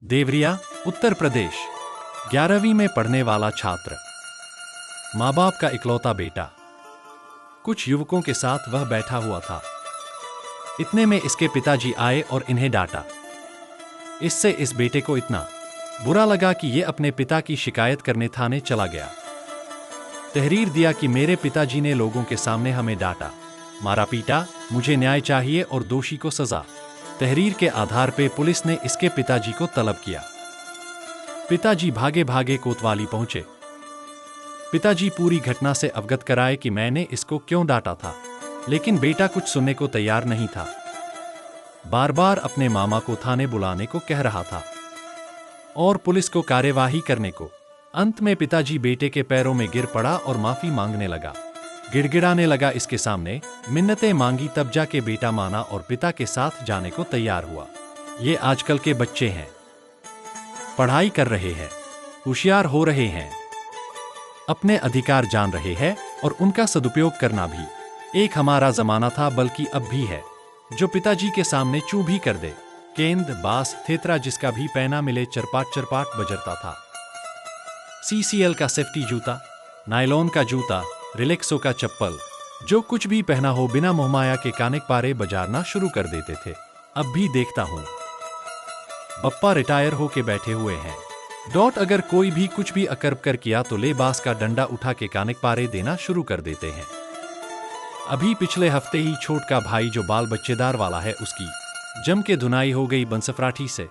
देवरिया, उत्तर प्रदेश। 11वीं में पढ़ने वाला छात्र, माँ बाप का इकलौता बेटा। कुछ युवकों के साथ वह बैठा हुआ था। इतने में इसके पिताजी आए और इन्हें डांटा। इससे इस बेटे को इतना बुरा लगा कि ये अपने पिता की शिकायत करने थाने चला गया। तहरीर दिया कि मेरे पिताजी ने लोगों के सामने हमें डांटा, मारा पीटा, मुझे न्याय चाहिए और दोषी को सजा। तहरीर के आधार पे पुलिस ने इसके पिताजी को तलब किया। पिताजी भागे भागे कोतवाली पहुंचे। पिताजी पूरी घटना से अवगत कराए कि मैंने इसको क्यों डांटा था, लेकिन बेटा कुछ सुनने को तैयार नहीं था। बार बार अपने मामा को थाने बुलाने को कह रहा था और पुलिस को कार्यवाही करने को। अंत में पिताजी बेटे के पैरों में गिर पड़ा और माफी मांगने लगा, गिड़गिड़ाने लगा इसके सामने, मिन्नतें मांगी, तब जाके बेटा माना और पिता के साथ जाने को तैयार हुआ। ये आजकल के बच्चे हैं, पढ़ाई कर रहे हैं, होशियार हो रहे हैं, अपने अधिकार जान रहे हैं और उनका सदुपयोग करना भी एक हमारा जमाना था, बल्कि अब भी है, जो पिताजी के सामने चू भी कर दे। गेंद, बास, थेतरा जिसका भी पैना मिले चरपाट चरपाट बजरता था। सीसीएल का सेफ्टी जूता, नायलॉन का जूता, रिलैक्सो का चप्पल, जो कुछ भी पहना हो बिना मोहमाया के कानिक पारे बजारना शुरू कर देते थे। अब भी देखता हूं बप्पा रिटायर होके बैठे हुए हैं। अगर कोई भी कुछ भी अकर्ब कर किया तो ले बास का डंडा उठा के कानिक पारे देना शुरू कर देते हैं। अभी पिछले हफ्ते ही छोट का भाई जो बाल बच्चेदार वाला है, उसकी जम के धुनाई हो गई बंसफराठी से।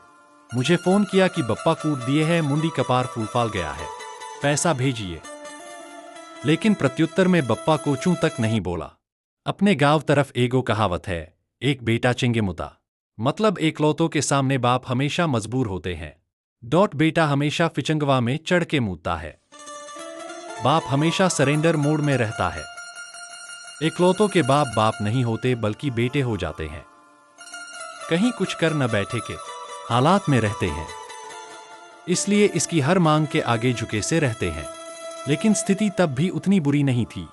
मुझे फोन किया कि बप्पा कूट दिए हैं, मुंडी कपार फूलफाल गया है, पैसा भेजिए। लेकिन प्रत्युत्तर में बप्पा को चूं तक नहीं बोला। अपने गांव तरफ एगो कहावत है, एक बेटा चिंगे मुता, मतलब एकलौतों के सामने बाप हमेशा मजबूर होते हैं। बेटा हमेशा फिचंगवा में चढ़ के मूतता है। बाप हमेशा सरेंडर मोड में रहता है। एकलौतों के बाप बाप नहीं होते बल्कि बेटे हो जाते हैं। कहीं कुछ कर न बैठे के हालात में रहते हैं, इसलिए इसकी हर मांग के आगे झुके से रहते हैं। लेकिन स्थिति तब भी उतनी बुरी नहीं थी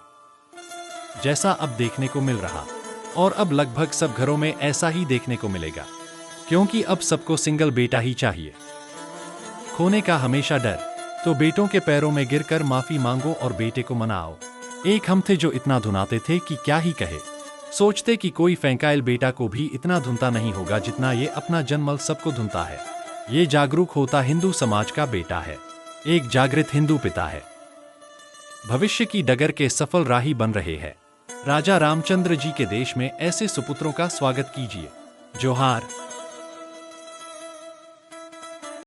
जैसा अब देखने को मिल रहा, और अब लगभग सब घरों में ऐसा ही देखने को मिलेगा, क्योंकि अब सबको सिंगल बेटा ही चाहिए। खोने का हमेशा डर, तो बेटों के पैरों में गिरकर माफी मांगो और बेटे को मनाओ। एक हम थे जो इतना धुनाते थे कि क्या ही कहे, सोचते कि कोई फेंकाइल बेटा को भी इतना धुनता नहीं होगा जितना ये अपना जन्मल सबको धुनता है। ये जागरूक होता हिंदू समाज का बेटा है, एक जागृत हिंदू पिता है, भविष्य की डगर के सफल राही बन रहे हैं। राजा रामचंद्र जी के देश में ऐसे सुपुत्रों का स्वागत कीजिए। जोहार।